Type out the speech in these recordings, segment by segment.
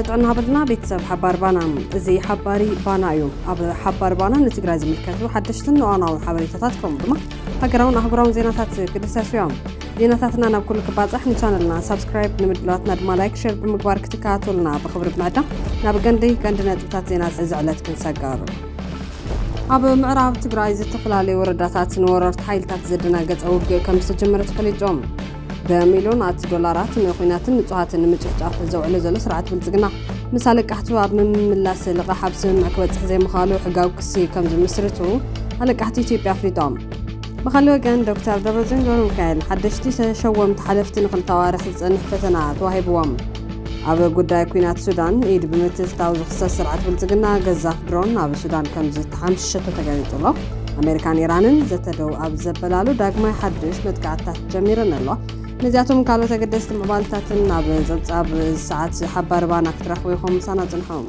ጥዕና ሃበልና ቤተሰብ ሓባር ባና እዚ ሓባሪ ባና እዩ ኣብ ሓባር ባና ንትግራይ ዝምልከቱ ሓደሽትን እዋናዊ ሓበሬታታት ከምኡ ድማ ሃገራውን ኣህጉራውን ዜናታት ክድሰሱ እዮም። ዜናታትና ናብ ኩሉ ክባፅሕ ንቻነልና ሰብስክራይብ ንምድላዋትና ድማ ላይክ ሼር ብምግባር ክትከታተሉና ብክብሪ ብምዕዳም ናብ ቀንዲ ነጥብታት ዜና ዝዕለት ክንሰጋሩ። ኣብ ምዕራብ ትግራይ ዝተፈላለዩ ወረዳታት ንወረርቲ ሓይልታት ዘደናገፀ ውግእ ከም ዝተጀመረ ተፈሊጦም በሚልዮናት ዶላራት ንኩናትን ንጹሃትን ንምጭፍጫፍ ዘውዕሉ ዘሎ ስርዓት ብልጽግና ምስ ኣለቃሕቱ ኣብ ምምላስ ልቓሕ ኣብ ስምምዕ ክበጽሕ ዘይምኻሉ ሕጋዊ ክሲ ከም ዝምስርቱ ኣለቃሕቲ ኢትዮጵያ ኣፍሊጦም። ብኻልእ ወገን ዶክተር ደብረጽዮን ገብረሚካኤል ሓደሽቲ ተሸወምቲ ሓለፍቲ ንኽልተ ኣዋርሕ ዝጸንሕ ፈተና ተዋሂብዎም። ኣብ ጉዳይ ኩናት ሱዳን ኢድ ብምትእትታው ዝኽሰስ ስርዓት ብልጽግና ገዛፍ ድሮን ኣብ ሱዳን ከም ዝተሓምሸቶ ተገሊጹ ኣሎ። ኣሜሪካን ኢራንን ዘተደው ኣብ ዘበላሉ ዳግማይ ሓድሽ መጥቃዕትታት ጀሚረን ኣለዋ። ነዚኣቶም ካልኦት ኣገደስቲ ምዕባልታትን ኣብ ጸብጻብ ሰዓት ሓባር ባና ክትረኽቡ ኢኹም ምሳና ጽንሖም።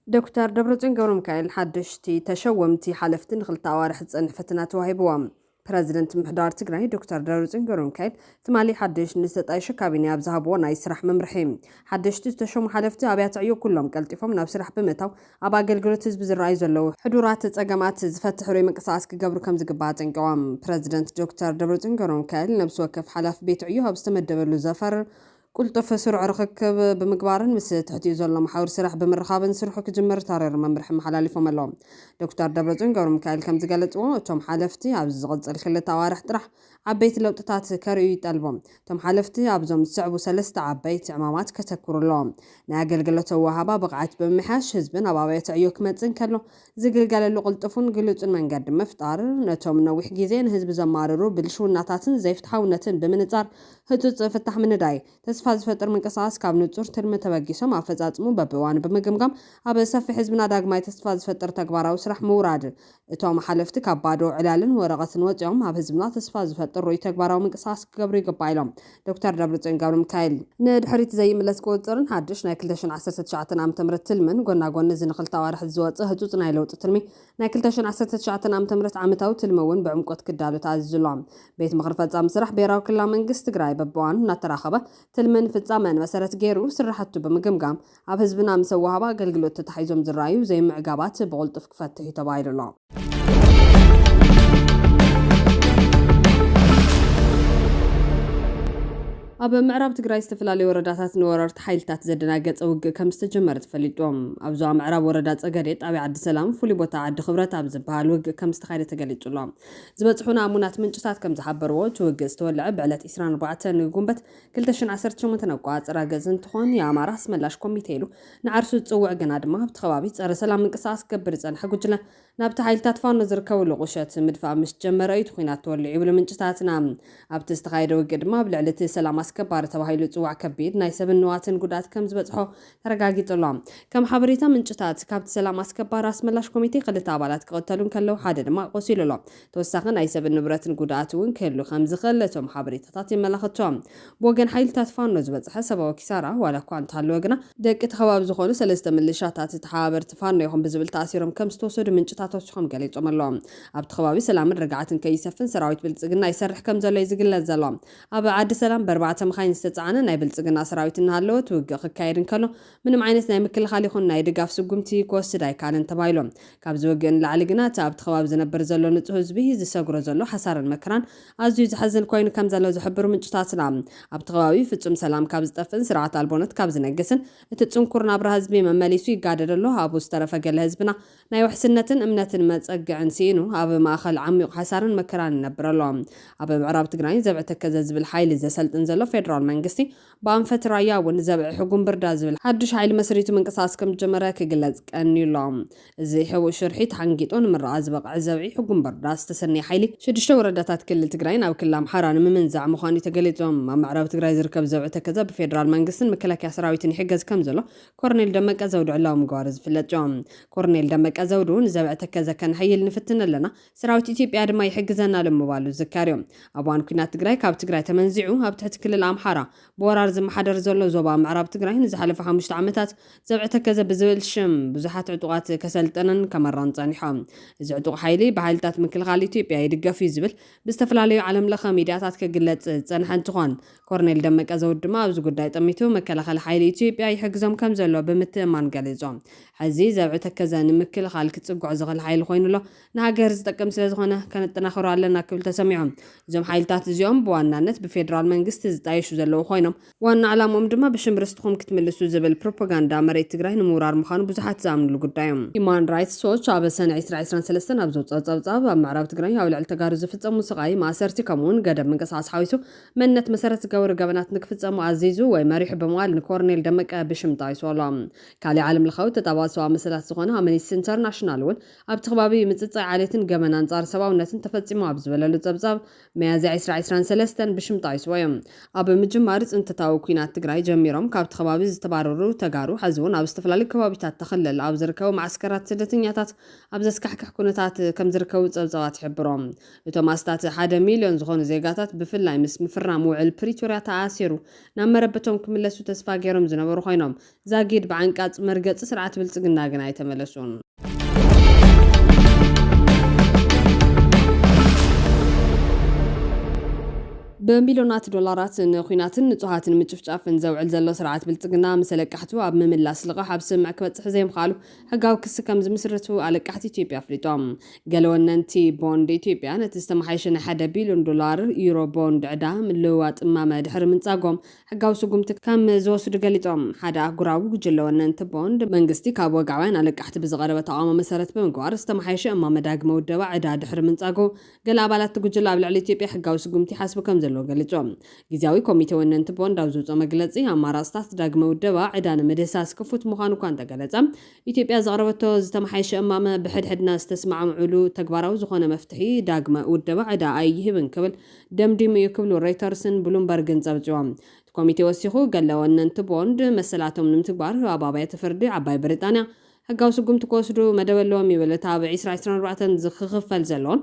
ዶክተር ደብረጽዮን ገብረሚካኤል ሓደሽቲ ተሸወምቲ ሓለፍቲ ንኽልተ ኣዋርሕ ዝጸንሕ ፈተና ተዋሂብዎም። ፕረዚደንት ምሕዳር ትግራይ ዶክተር ደብረጽዮን ገብረሚካኤል ትማሊ ሓድሽ ንዝተጣየሸ ካቢነ ኣብ ዝሃብዎ ናይ ስራሕ መምርሒ ሓደሽቲ ዝተሸሙ ሓለፍቲ ኣብያተ ዕዮ ኩሎም ቀልጢፎም ናብ ስራሕ ብምእታው ኣብ ኣገልግሎት ህዝቢ ዝረኣዩ ዘለዉ ሕዱራት ጸገማት ዝፈትሕ ርኡይ ምንቅስቓስ ክገብሩ ከም ዝግባእ ጠንቂቖም። ፕረዚደንት ዶክተር ደብረጽዮን ገብረሚካኤል ነብሲ ወከፍ ሓላፊ ቤት ዕዮ ኣብ ዝተመደበሉ ዘፈር ቁልጡፍ ስሩዕ ርክክብ ብምግባርን ምስ ትሕቲኡ ዘሎ ማሕበር ስራሕ ብምርኻብን ስርሑ ክጅምር ታረር መምርሒ መሓላሊፎም ኣለዎም። ዶክተር ደብረጽዮን ገብረሚካኤል ከም ዝገለጽዎ እቶም ሓለፍቲ ኣብ ዝቕጽል ክልተ ኣዋርሕ ጥራሕ ዓበይቲ ለውጥታት ከርእዩ ይጠልቦም። እቶም ሓለፍቲ ኣብዞም ዝስዕቡ ሰለስተ ዓበይቲ ዕማማት ከተኩሩ ኣለዎም። ናይ ኣገልግሎት ወሃባ ብቕዓት ብምምሓሽ ህዝብን ኣብ ኣብያተ ዕዮ ክመጽእ ከሎ ዝግልገለሉ ቅልጡፍን ግሉጽን መንገዲ ምፍጣር ነቶም ነዊሕ ግዜ ንህዝቢ ዘማርሩ ብልሽውናታትን ዘይፍትሓውነትን ብምንጻር ህጹጽ ፍታሕ ምንዳይ ተስፋ ዝፈጥር ምንቅስቓስ ካብ ንጹር ትልሚ ተበጊሶም ኣፈጻጽሙ በብእዋኑ ብምግምጋም ኣብ ሰፊሕ ህዝብና ዳግማይ ተስፋ ዝፈጥር ተግባራዊ ስራሕ ምውራድ እቶም ሓለፍቲ ካብ ባዶ ዕላልን ወረቐትን ወፂኦም ኣብ ህዝብና ተስፋ ዝፈጥር ርኡይ ተግባራዊ ምንቅስቓስ ክገብሩ ይግባእ ኢሎም። ዶክተር ደብረጽዮን ገብረሚካኤል ንድሕሪት ዘይምለስ ቁፅርን ሓድሽ ናይ 2019 ዓ.ም ትልምን ጎናጎኒ እዚ ንኽልተ ኣዋርሕ ዝወፅእ ህጹጽ ናይ ለውጢ ትልሚ ናይ 2019 ዓ.ም ዓመታዊ ትልሚ እውን ብዕምቆት ክዳሉ ተኣዚዙሎም። ቤት ምክሪ ፈጻሚ ስራሕ ብሄራዊ ክልላዊ መንግስቲ ትግራይ በብእዋኑ እናተራኸበ ትልምን ፍጻመን መሰረት ገይሩ ስራሕቱ ብምግምጋም ኣብ ህዝብና ምስ ወሃባ ኣገልግሎት ተታሒዞም ዝረኣዩ ዘይምዕጋባት ብቕልጡፍ ክፈትሕ እዩ ተባሂሉ ኣሎ። ኣብ ምዕራብ ትግራይ ዝተፈላለዩ ወረዳታት ንወረርቲ ሓይልታት ዘደናገፀ ውግእ ከም ዝተጀመረ ተፈሊጦም። ኣብ ዞባ ምዕራብ ወረዳ ጸገዴ ጣብያ ዓዲ ሰላም ፍሉይ ቦታ ዓዲ ክብረት ኣብ ዝበሃል ውግእ ከም ዝተኻየደ ተገሊጹ ኣሎ። ዝበፅሑና ኣሙናት ምንጭታት ከም ዝሓበርዎ እቲ ውግእ ዝተወልዐ ብዕለት 24 ጉንበት 2018 ኣቋፅራ ገጽ እንትኾን የኣማራ ኣስመላሽ ኮሚቴ ኢሉ ንዓርሱ ዝፅውዕ ግና ድማ ኣብቲ ከባቢ ፀረ ሰላም ምንቅስቓስ ክገብር ዝፀንሐ ጉጅለ ናብቲ ሓይልታት ፋኖ ዝርከብሉ ቁሸት ምድፋእ ምስ ጀመረ እዩ ኩናት ተወልዑ ይብሉ ምንጭታትና። ኣብቲ ዝተኻየደ ውግእ ድማ ብልዕሊ እቲ ሰላም አስከባሪ ተባሂሉ ጽዋዕ ከቢድ ናይ ሰብን ንዋትን ጉዳት ከም ዝበጽሖ ተረጋጊጹ ኣሎ። ከም ሓበሬታ ምንጭታት ካብቲ ሰላም አስከባሪ ኣስመላሽ ኮሚቴ ክልተ ኣባላት ክቕተሉን ከለዉ ሓደ ድማ ቆሲሉ ኣሎ። ተወሳኺ ናይ ሰብን ንብረትን ጉዳት እውን ክህሉ ከም ዝኽእል እቶም ሓበሬታታት የመላኽቱ። ብወገን ሓይልታት ፋኖ ዝበጽሐ ሰብኣዊ ኪሳራ ዋላ እኳ እንተሃለወ ግና ደቂ ተኸባቢ ዝኾኑ ሰለስተ ምልሻታት ተሓባበርቲ ፋኖ ይኹን ብዝብል ተኣሲሮም ከም ዝተወሰዱ ምንጭታት ወሲኾም ገሊፆም ኣለዎም። ኣብቲ ከባቢ ሰላምን ርግዓትን ከይሰፍን ሰራዊት ብልጽግና ይሰርሕ ከም ዘሎ ይዝግለጽ ዘሎ። ኣብ ዓዲ ሰላም በርባዕተ መኻይን ዝተጻዕነ ናይ ብልጽግና ሰራዊት እናሃለወ ውግእ ክካየድ እንከሎ ምንም ዓይነት ናይ ምክልኻል ይኹን ናይ ድጋፍ ስጉምቲ ክወስድ ኣይከኣልን ተባሂሎም። ካብዚ ውግእ ንላዕሊ ግና እቲ ኣብቲ ከባቢ ዝነብር ዘሎ ንጹህ ህዝቢ ዝሰግሮ ዘሎ ሓሳርን መከራን ኣዝዩ ዝሓዝን ኮይኑ ከም ዘሎ ዝሕብሩ ምንጭታትና ኣብቲ ከባቢ ፍጹም ሰላም ካብ ዝጠፍን ስርዓት ኣልቦነት ካብ ዝነግስን እቲ ጽንኩር ናብራ ህዝቢ መመሊሱ ይጋደድ ኣሎ። ኣብኡ ዝተረፈ ገለ ህዝብና ናይ ውሕስነትን እምነትን መጸግዕን ሲኢኑ ኣብ ማእኸል ዓሚቕ ሓሳርን መከራን ይነብር ኣሎ። ኣብ ምዕራብ ትግራይ ዘብዕ ተከዘ ዝብል ሓይሊ ዘሰልጥን ዘሎ ፌደራል መንግስቲ ብኣንፈት ራያ እውን ዘብዕ ሕጉም ብርዳ ዝብል ሓድሽ ሓይሊ መስሪቱ ምንቅስቓስ ከም ጀመረ ክግለጽ ቀኒዩ ኣሎ። እዚ ሕቡእ ሽርሒት ሓንጊጦ ንምርኣ ዝበቕዐ ዘብዒ ሕጉም ብርዳ ዝተሰነየ ሓይሊ 6 ወረዳታት ክልል ትግራይ ናብ ክልል ኣምሓራ ንምምንዛዕ ምዃኑ ተገሊጾም። ኣብ ምዕራብ ትግራይ ዝርከብ ዘብዕ ተከዘ ብፌደራል መንግስትን መከላከያ ሰራዊትን ይሕገዝ ከም ዘሎ ኮርኔል ደመቀ ዘውዱ ዕላዊ ምግባሩ ዝፍለጥ እዮም። ኮርኔል ደመቀ ዘውዱ ንዘብዕ ተከዘ ከንሕይል ንፍትን ኣለና ሰራዊት ኢትዮጵያ ድማ ይሕግዘና ንምባሉ ዝካርዮም። ኣብ እዋን ኩናት ትግራይ ካብ ትግራይ ተመንዚዑ ኣብ ትሕቲ ክልል ክልል ኣምሓራ ብወራር ዝመሓደር ዘሎ ዞባ ምዕራብ ትግራይ ንዝሓለፈ 5 ዓመታት ዘብዕ ተከዘ ብዝብል ሽም ብዙሓት ዕጡቃት ከሰልጥንን ከመራን ጸኒሖም። እዚ ዕጡቕ ሓይሊ ብሓይልታት ምክልኻል ኢትዮጵያ ይድገፍ እዩ ዝብል ብዝተፈላለዩ ዓለም ለኸ ሚድያታት ክግለጽ ዝጸንሐ እንትኾን ኮርኔል ደመቀ ዘውድ ድማ ኣብዚ ጉዳይ ጠሚቱ መከላኸሊ ሓይሊ ኢትዮጵያ ይሕግዞም ከም ዘሎ ብምትእማን ገሊጾም። ሕዚ ዘብዕ ተከዘ ንምክልኻል ክጽጉዕ ዝኽእል ሓይሊ ኮይኑሎ ንሃገር ዝጠቅም ስለ ዝኾነ ከነጠናኽሮ ኣለና ክብል ተሰሚዖም። እዞም ሓይልታት እዚኦም ብዋናነት ብፌደራል መንግስቲ ዝጣየሹ ዘለዉ ኮይኖም ዋና ዕላሞም ድማ ብሽም ርስትኹም ክትምልሱ ዝብል ፕሮፓጋንዳ መሬት ትግራይ ንምውራር ምዃኑ ብዙሓት ዝኣምንሉ ጉዳዮም። ሂማን ራይትስ ዎች ኣብ ሰነ 2023 ኣብ ዘውፅኦ ጸብጻብ ኣብ ምዕራብ ትግራይ ኣብ ልዕሊ ተጋሩ ዝፍጸሙ ስቃይ ማእሰርቲ ከምኡውን ገደብ ምንቅስቓስ ሓዊሱ መንነት መሰረት ዝገብሩ ገበናት ንክፍጸሙ ኣዚዙ ወይ መሪሑ ብምባል ንኮርኔል ደመቀ ብሽም ጣይሶሎም። ካሊእ ዓለም ለኻዊ ተጣባቢ ሰብኣዊ መሰላት ዝኾነ ኣምነስቲ ኢንተርናሽናል እውን ኣብቲ ከባቢ ምጽጻይ ዓሌትን ገመና አንጻር ሰብኣውነትን ተፈጺሙ ኣብ ዝበለሉ ጸብጻብ መያዝያ 2023 ብሽም ጣይስዎ እዮም። ኣብ ምጅማር ጽንተታዊ ኩናት ትግራይ ጀሚሮም ካብቲ ከባቢ ዝተባረሩ ተጋሩ ሕዚ እውን ኣብ ዝተፈላለዩ ከባቢታት ተኸለል ኣብ ዝርከቡ ማዕስከራት ስደተኛታት ኣብ ዘስካሕክሕ ኩነታት ከም ዝርከቡ ጸብጻባት ይሕብሮም። እቶም ኣስታት 1 ሚልዮን ዝኾኑ ዜጋታት ብፍላይ ምስ ምፍራም ውዕል ፕሪቶርያ ተኣሲሩ ናብ መረበቶም ክምለሱ ተስፋ ገይሮም ዝነበሩ ኮይኖም ዛጊድ ብዓንቃጽ መርገጺ ስርዓት ብልጽግና ግን ኣይተመለሱን። በሚሊዮናት ዶላራት ንኩናትን ንጹሃትን ምጭፍጫፍን ዘውዕል ዘሎ ስርዓት ብልጽግና ምስ ለቃሕቱ ኣብ ምምላስ ልቓሕ ኣብ ስምዕ ክበጽሕ ዘይምኽኣሉ ሕጋዊ ክሲ ከም ዝምስርቱ ኣለቃሕቲ ኢትዮጵያ ኣፍሊጦም። ገለ ወነንቲ ቦንድ ኢትዮጵያ ነቲ ዝተመሓየሸ ናይ 1 ቢልዮን ዶላር ዩሮ ቦንድ ዕዳ ምልውዋጥ እማመ ድሕሪ ምንጻጎም ሕጋዊ ስጉምቲ ከም ዝወስዱ ገሊጦም። ሓደ ኣህጉራዊ ጉጅለ ወነንቲ ቦንድ መንግስቲ ካብ ወጋዓውያን ኣለቃሕቲ ብዝቐረበ ተቃውሞ መሰረት ብምግባር ዝተመሓየሸ እማመ ዳግመ ውደባ ዕዳ ድሕሪ ምንጻጎ ገለ ኣባላት ጉጅለ ኣብ ልዕሊ ኢትዮጵያ ሕጋዊ ስጉምቲ ሓስቡ ከም ዘሎ ገሊጾም። ጊዜያዊ ኮሚቴ ወነንቲ ቦንድ ኣብ ዘውፅኦ መግለጺ ኣማራጽታት ዳግመ ውደባ ዕዳ ንምድህሳስ ክፉት ምዃኑ እኳ እንተገለጸ ኢትዮጵያ ዘቕረበቶ ዝተመሓየሸ እማመ ብሕድሕድና ዝተስማዕምዑሉ ተግባራዊ ዝኾነ መፍትሒ ዳግመ ውደባ ዕዳ ኣይህብን ክብል ደምዲሙ እዩ ክብሉ ሮይተርስን ብሉምበርግን ጸብጺቦም። ኮሚቴ ወሲኹ ገለ ወነንቲ ቦንድ መሰላቶም ንምትግባር ኣብ ኣባየተ ፍርዲ ዓባይ ብሪጣንያ ሕጋዊ ስጉምቲ ክወስዱ መደበለዎም ይብል። እቲ ኣብ 2024 ዝክኽፈል ዘለዎን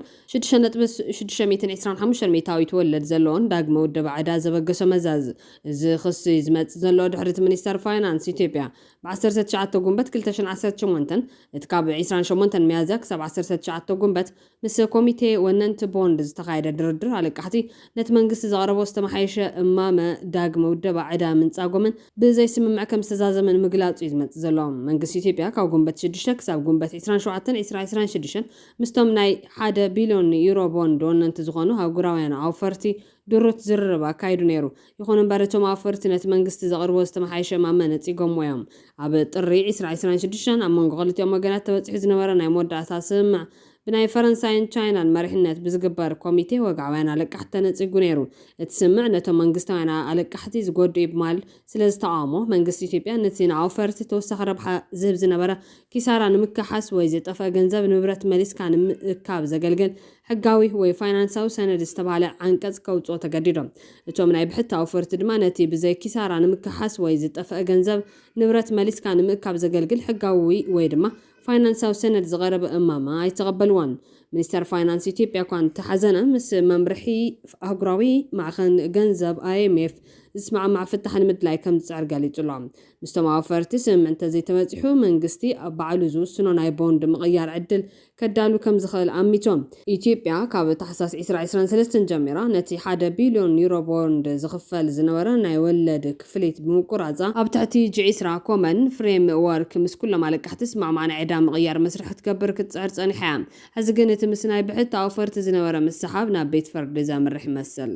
625 ሜታዊት ወለድ ዘለዎን ዳግመ ውደባ ዕዳ ዘበገሶ መዛዝ። እዚ ክሲ ዝመጽእ ዘሎ ድሕሪ እቲ ሚኒስተር ፋይናንስ ኢትዮጵያ ብ19 ጉንበት 2018 እቲ ካብ 28 መያዝያ ክሳብ 19 ጉንበት ምስ ኮሚቴ ወነንቲ ቦንድ ዝተኻየደ ድርድር ኣለቃሕቲ ነቲ መንግስቲ ዘቕረቦ ዝተመሓየሸ እማመ ዳግመ ውደባ ዕዳ ምንጻጎምን ብዘይስምምዕ ከም ዝተዛዘመን ምግላጹ እዩ ዝመጽእ ዘሎ። መንግስቲ ኢትዮጵያ ካብ ጉንበት 6 ክሳብ ጉንበት 27 2026 ምስቶም ናይ 1 ቢልዮን ዩሮ ቦንድ ወነንቲ ዝኾኑ ኣህጉራውያን ኣውፈርቲ ድሩት ዝርርብ ኣካይዱ ነይሩ። ይኹን እምበር እቶም ኣውፈርቲ ነቲ መንግስቲ ዘቕርቦ ዝተመሓየሸ እማመ ነጺጎምዎ እዮም። ኣብ ጥሪ 2026 ኣብ መንጎ ክልቲኦም ወገናት ተበፂሑ ዝነበረ ናይ መወዳእታ ስምምዕ ብናይ ፈረንሳይን ቻይናን መሪሕነት ብዝግበር ኮሚቴ ወጋዓውያን ኣለቃሕቲ ተነጺጉ ነይሩ። እቲ ስምዕ ነቶም መንግስታውያን ኣለቃሕቲ ዝጎድኡ ብማል ስለ ዝተቃውሞ መንግስቲ ኢትዮጵያ ነቲ ንኣውፈርቲ ተወሳኺ ረብሓ ዝህብ ዝነበረ ኪሳራ ንምክሓስ ወይ ዝጠፍአ ገንዘብ ንብረት መሊስካ ንምእካብ ዘገልግል ሕጋዊ ወይ ፋይናንሳዊ ሰነድ ዝተባሃለ ዓንቀጽ ከውፅኦ ተገዲዶም። እቶም ናይ ብሕቲ ኣውፈርቲ ድማ ነቲ ብዘይ ኪሳራ ንምክሓስ ወይ ዝጠፍአ ገንዘብ ንብረት መሊስካ ንምእካብ ዘገልግል ሕጋዊ ወይ ድማ ፋይናንሳዊ ሰነድ ዝቐረበ እማማ ኣይተቐበልዎን። ሚኒስተር ፋይናንስ ኢትዮጵያ እኳ እንተሓዘነ ምስ መምርሒ ኣህጉራዊ ማዕኸን ገንዘብ IMF ዝስማዕማዕ ፍታሕ ንምድላይ ከም ዝፅዕር ገሊጹ ኣሎ። ምስቶም ኣውፈርቲ ስምምዕ እንተዘይተበፂሑ መንግስቲ ኣብ ባዕሉ ዝውስኖ ናይ ቦንድ ምቕያር ዕድል ከዳሉ ከም ዝኽእል ኣሚቶም። ኢትዮጵያ ካብ ታሕሳስ 2023 ጀሚራ ነቲ 1 ቢልዮን ዩሮ ቦንድ ዝኽፈል ዝነበረ ናይ ወለድ ክፍሊት ብምቁራፃ ኣብ ትሕቲ G10 ኮመን ፍሬም ወርክ ምስ ኩሎም ኣለቃሕቲ ስማዕማዕ ናይ ዕዳ ምቕያር መስርሕ ክትገብር ክትፅዕር ጸኒሓ እያ። ሕዚ ግን እቲ ምስ ናይ ብሕቲ ኣውፈርቲ ዝነበረ ምስሓብ ናብ ቤት ፍርዲ ዘምርሕ ይመስል።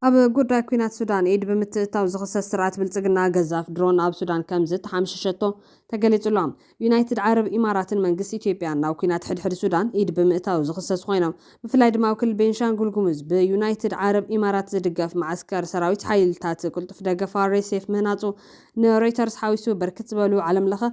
ኣብ ጉዳይ ኩናት ሱዳን ኢድ ብምትእታው ዝኽሰስ ስርዓት ብልጽግና ገዛፍ ድሮን ኣብ ሱዳን ከም ዝተሓምሸሸቶ ተገሊጹ። ዩናይትድ ዓረብ ኢማራትን መንግስቲ ኢትዮጵያ ናብ ኩናት ሕድሕድ ሱዳን ኢድ ብምእታው ዝኽሰስ ኮይኖም ብፍላይ ድማ ኣብ ክልል ቤንሻንጉል ጉሙዝ ብዩናይትድ ዓረብ ኢማራት ዝድገፍ ማዕስከር ሰራዊት ሓይልታት ቅልጡፍ ደገፍ RSF ምህናፁ ንሮይተርስ ሓዊሱ በርክት ዝበሉ ዓለም ለኸ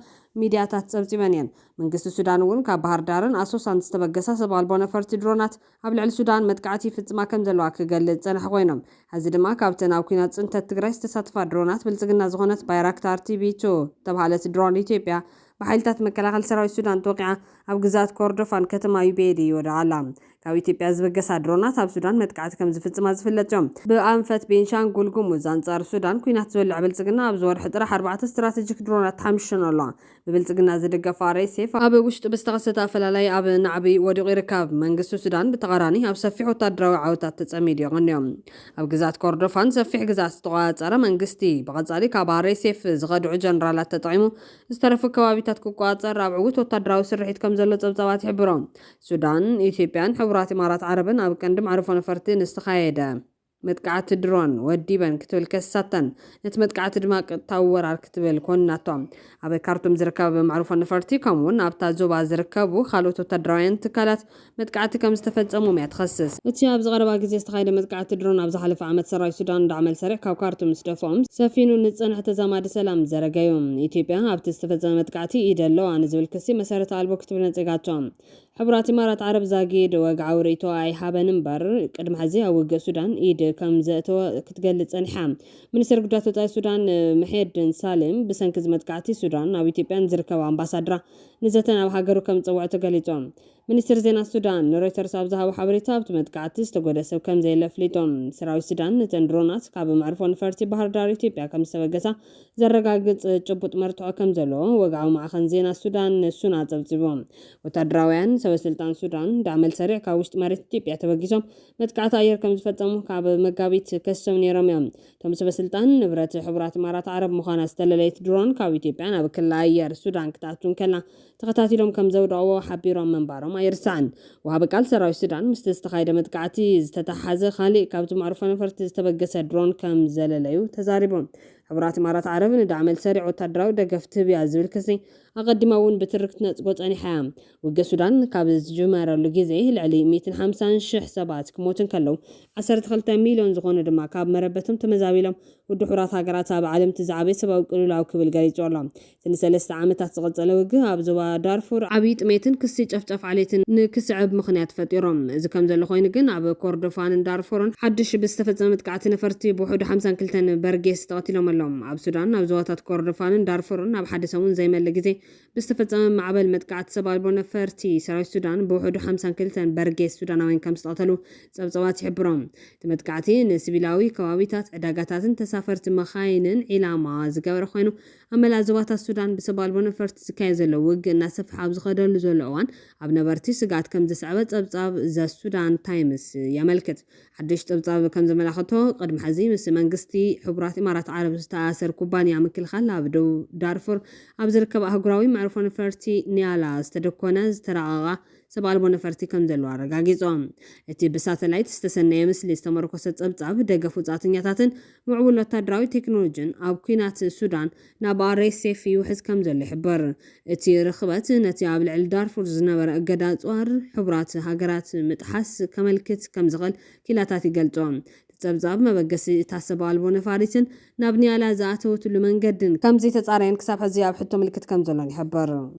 ሚድያታት ጸብጺበን እየን። መንግስቲ ሱዳን እውን ካብ ባህር ዳርን ኣሶሳን ዝተበገሳ ሰብ ኣልቦ ነፈርቲ ድሮናት ኣብ ልዕሊ ሱዳን መጥቃዕቲ ፍጽማ ከም ዘለዋ ክገልጽ ጸንሐ ኮይኖም ሕዚ ድማ ካብተን ኣብ ኩናት ጽንተት ትግራይ ዝተሳተፋ ድሮናት ብልጽግና ዝኾነት ባይራክታር TB2 ተባሃለት ድሮን ኢትዮጵያ بحالتات مكلاخل سراوي السودان توقع أب جزات كوردفان كتما يبيدي ودعلا كاو إثيوبيا زبقس درونات أب سودان متقعت كم زفت ما زفلتهم بأنفت بينشانغول قموز أنصار السودان كوينات زول بلتقنا بزور حضرة 4 استراتيجيك درونات حمشن الله ببلتقنا زدقة فاريسي أب وشت بستغسطها فلالي أب نعبي ودغي ركاب منقسو السودان بتغراني أب سفيحو تدرو عوتات تتسميدي غنيهم أب جزات كوردفان سفيح جزات استغاث أرى منقستي بغزالي كاباري سيف زغدو جنرالات تطعيمو استرفو كوابيتات كوكواتر رابعوت وتدراو سرحيت كم زلو صبصبات حبرهم سودان إثيوبيان حبرات إمارات عربن أب كندم عرفو نفرتين استخايدة متقعت درون وديبن كتبل كساتن نتمتقعت دماغ تاور كتبل كوناتهم أب كارتوم زركب معروفة نفرتي كمون أبتا زوبا زركبو خالوتو تدراين تكالات متقعت كم استفزمو ما يتخصص اتي أبز غربا جزي استخايدة متقعت درون أبز حلف عمد سراي سودان دعمل سريع كاو كارتوم استفهم سفينو نتصنح تزاماد سلام زرقايوم إثيوبيا أب تستفزم متقعتي إيدلو أنزل كسي مسارة عالبو كتبل نتقعتهم حبرات إمارات عرب زاقيد وقعو ريتو أي حابة نمبر قدم حزي أوقع السودان إيد كم زاتو كتقلت أنحام منستر قدراتو تاي السودان محيد سالم بسنكز متقعتي السودان أو إثيوبيان زركو أمباسادرا نزتنا وحاقرو كم تصوعتو قليتهم منستر زينا السودان رويترز أبزها وحبريتا بتمتقعتي استقود سو كم زي لفليتون سراوي السودان نتندرونات كابو معرفون فرتي بحر دار إثيوبيا كم سوقسا زرقاقت جبوت مرتوع كم زلو وقعو مع خنزينا السودان سونا تبتبون وتدراويان سلطان السودان دعمل سريع كاوشت مرت إثيوبيا تبقيسهم متقعت أير كم تفتمو كعب مقابيت كسم نيرميهم تم سلطان نبرت حبرات إمارات عرب مخانا استلليت درون كاو إثيوبيا أنا بكل أير السودان كتاتون كلا تقطعتي لهم كم زود أو حبيرهم من بارهم أير سعن وهبقال سراوي السودان مستستخايدة متقعتي استتحاز خالي كابتو معروفة نفرت استبقس درون كم زلليو تزاربهم حبرات إمارات عرب ندعمل سريع وتدراو دقفت بيعزب الكسي أقدمون بتركتنا تقوت أني حام وقا السودان كابز جمارة لجيزي العلي 250 شح سبات كموتن كلو 10 مليون زغون دما كاب مربتهم تمزاويلهم ودحورات هاقراتها بعالم تزعبي سبا وقلو لاو كبل قريج والله سنسلست عامتات تغطى لوقها بزوا دارفور عبيت ميتن كسي جفتف عليتن نكسعب مخنيات فتيرهم إذا كم زل خوين قن عب كوردفان دارفورن حدش بستفزم متقعتنا فرتي بوحود 50 كلتن برقيس تغطي لهم اللهم عب سودان عب زواتات كوردفان دارفورن عب حدثون زي ما اللي بستفزم معبل متقعت سبالبون فرتي سراي السودان بوحود 50 كلتن برقيس سوداناوين كم استقتلوا صبصوات يحبرهم تمتقعتي نسبيلاوي كوابيتات عداقاتاتن تسافرت مخاينن علاما زقبر خوينو أما لازوات السودان بسبالبون فرت زكاي زلو وق الناس حابز خدل زلوان عب نبرتي سقات كم دسعبت صبصاب زا السودان تايمز يملكت حدش صبصاب كم زملاخته قدم حزي مس منقستي حبرات إمارات عرب استأثر كوبانيا مكل خلا بدو دارفور أبزركب أهجراوي معروفون فرتي نيالا استدكونز تراغا سبالبون فرتي كم دلو عرقاقيزهم اتي بساتلايت استسنى مثل استمروا كسات صبصاب دقفو زاتنياتاتن معول تدراوي تكنولوجين أو كينات السودان ناباري سيفي وحز كم دلو حبر اتي رخبت نتي عبل عل دارفور زنبر أقدات وار حبرات هاجرات متحس كملكت كم زغل كيلاتاتي قلتهم تبزاب ما بقسي تحسبالبون فارسن نابني على زاتو تلو من قدن كم زي تتصارين كساب هزياب حتو ملكت كم زلون يحبر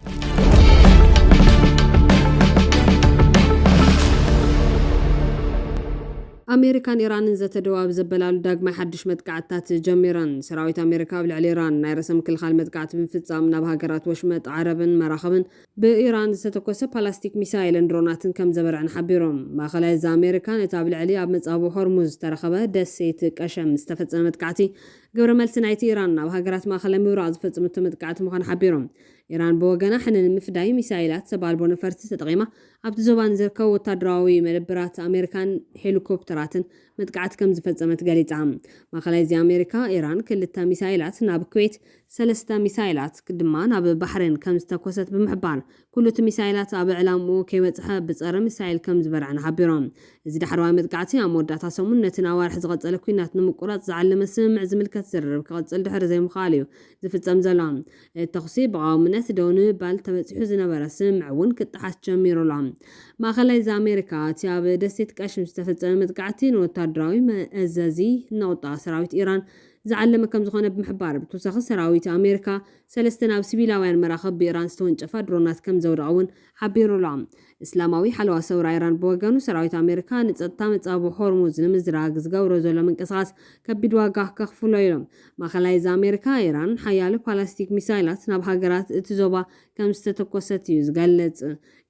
أمريكان إيران زتدواب زبلال داقما حدش متقعتات جميران سراويت أمريكا بالعلى إيران نايرسم كل خال متقعت بنفتزام نبهاقرات وشمت عربن مراخبن بإيران ستكوسة بلاستيك ميسايل دروناتن كم زبر عن حبيرهم ما خلايز أمريكان يتابل علي أب متصابو هرمز ترخبه دسيت كشم استفتزام متقعتي قبر ملسنايت إيران نبهاقرات ما خلا ميراز فتزم متقعت مخان حبيرهم إيران بوغانا حنن المفداي ميسايلات سبالبون فرتي تتقيمة عبد زوبان زركو وتدراوي ملبرات أمريكان هيليكوبتراتن متقعت كم زفتزمت قليت عام ما خلايزي أمريكا إيران كلتا ميسايلات ناب كويت 3 ميسايلات قدما ناب بحرين كم استكوست بمحبان كله ميسايلات أب إعلامو كيبصحى بصره ميسايل كم زبر عن حبيرهم زيد حرواي متقعتي أموداتا سمون نتناوار حزغت لكوينات نمقرات زعل مسمع زملكت سر كغصل دحر زي مخاليو زفتزم زلام التخصيب عامنت دون بال تبصحو زنبر سمع ون كطحات جميرو لام ما خلايز أمريكا تياب دسيت كاش مستفزم متقعتين وتدراوي مأزازي نوطا سراويت إيران زعلم كم زخانة بمحبار بتوسخ سراويت أمريكا ሰለስተን ኣብ ሲቪላውያን መራኸብ ብኢራን ዝተወንጨፋ ድሮናት ከም ዘውድቐውን ሓቢሩሎም እስላማዊ ሓለዋ ሰውራ ኢራን ብወገኑ ሰራዊት ኣሜሪካ ንጸጥታ መጻብ ሆርሙዝ ንምዝራግ ዝገብሮ ዘሎ ምንቅስቓስ ከቢድ ዋጋ ከኽፍሎ ኢሎም ማእከላይ ኣሜሪካ ኢራን ሓያሎ ፓላስቲክ ሚሳይላት ናብ ሃገራት እቲ ዞባ ከም ዝተተኮሰት እዩ ዝገልጽ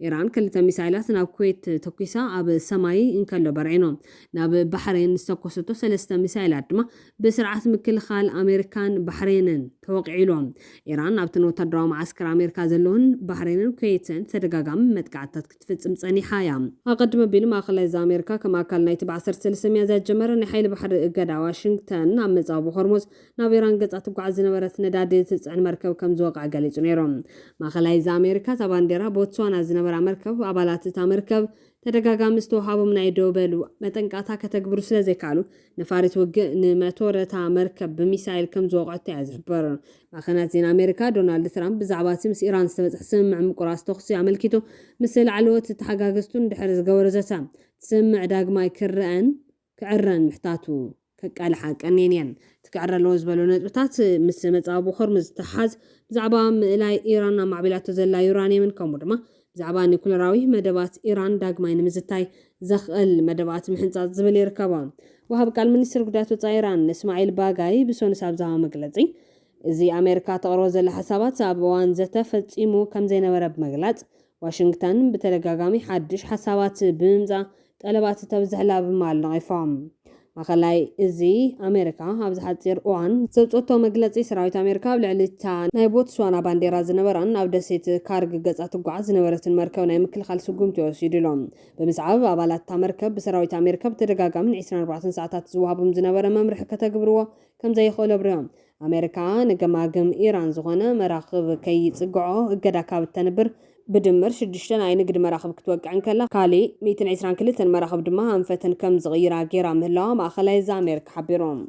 ኢራን ክልተ ሚሳይላት ናብ ኩዌት ተኪሳ ኣብ ሰማይ እንከሎ በርዒኖም ናብ ባሕሬን ዝተኮሰቶ ሰለስተ ሚሳይላት ድማ ብስርዓት ምክልኻል ኣሜሪካን ባሕሬንን ተወቂዒሎም ኢራን ኣብቲ ወታደራዊ ማዓስከር ኣሜሪካ ዘለውን ባሕሬንን ኩዌትን ተደጋጋሚ መጥቃዕትታት ክትፍጽም ጸኒሓ እያ ኣቀድመ ቢሉ ማእከላይ ኣሜሪካ ከም ኣካል ናይቲ ብ13 ሚያዝያ ጀመረ ናይ ሓይሊ ባሕሪ እገዳ ዋሽንግተን ናብ መጻብ ሆርሙዝ ናብ ኢራን ገጻ ትጓዓዝ ዝነበረት ነዳዲ ትጽዕን መርከብ ከም ዝወቅዓ ገሊጹ ነይሮም ማእከላይ ኣሜሪካ ታባንዴራ ቦትስዋና ዝነበራ መርከብ ኣባላት እታ መርከብ ተደጋጋሚ ዝተወሃቦም ናይ ደውበሉ መጠንቃታ ከተግብሩ ስለ ዘይከኣሉ ነፋሪት ውግእ ንመቶረታ መርከብ ብሚሳይል ከም ዝወቅዑ እያ ዝሕበር ማእከናት ዜና ኣሜሪካ ዶናልድ ትራምፕ ብዛዕባ ምስ ኢራን ዝተበጽሐ ስምምዕ ምቁራጽ ተኽሲ ኣመልኪቱ ምስ ላዕለዎት ተሓጋገዝቱን ድሕሪ ዝገበሮ ዘተ ስምምዕ ዳግማይ ክዕረን ምሕታቱ ከቃልሓ ቀኔንየን ትክዕረለዎ ዝበሎ ነጥብታት ምስ መጻብ ሆርሙዝ ተሓዝ ብዛዕባ ምእላይ ኢራን ማዕቢላቶ ዘላ ዩራኒየምን ከምኡ ድማ ብዛዕባ ኒኩለራዊ መደባት ኢራን ዳግማይ ንምዝታይ ዘኽእል መደባት ምሕንጻጽ ዝብል ይርከባ ወሃብ ቃል ሚኒስትር ጉዳያት ወጻኢ ኢራን እስማኤል ባጋይ ብሶንስ ኣብ ዛባ መግለጺ እዚ ኣሜሪካ ተቕርቦ ዘላ ሓሳባት ኣብ እዋን ዘተፈጺሙ ከም ዘይነበረ ብምግላጽ ዋሽንግተን ብተደጋጋሚ ሓድሽ ሓሳባት ብምምጻእ ጠለባት ተብዝሕላ ብምባል ነቒፎም ማእከላይ እዚ ኣሜሪካ ኣብ ዝሓፂር እዋን ዘውፅቶ መግለጺ ሰራዊት ኣሜሪካ ኣብ ልዕሊ እታ ናይ ቦትስዋና ባንዴራ ዝነበራን ኣብ ደሴት ካርግ ገጻ ትጓዓዝ ዝነበረትን መርከብ ናይ ምክልኻል ስጉምቲ ወሲዱ ኢሎም ብምስዓብ ኣባላት እታ መርከብ ብሰራዊት ኣሜሪካ ብተደጋጋሚ 24 ሰዓታት ዝወሃቦም ዝነበረ መምርሒ ከተግብርዎ ከም ዘይኽእሉ ኣብርዮም ኣሜሪካ ንገማግም ኢራን ዝኾነ መራኽብ ከይጽግዖ እገዳ ካብ እተንብር ብድምር 6 ናይ ንግዲ መራኽብ ክትወቅዕን ከላ ካሊእ 122 መራኽብ ድማ ኣንፈተን ከም ዝቕይራ ጌራ ምህላዋ ማእከላይ ኣሜሪካ ሓቢሮም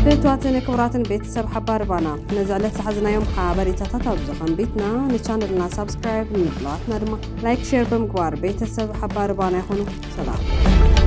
ፍትዋትን ክብራትን ቤተሰብ ሓባር ባና ነዝዕለት ዝሓዝናዮም ሓበሬታታት ኣብ ዝኸንቢትና ንቻነልና ሳብስክራይብ ንምጥላዋትና ድማ ላይክ ሼር ብምግባር ቤተሰብ ሓባር ባና ይኹኑ ሰላም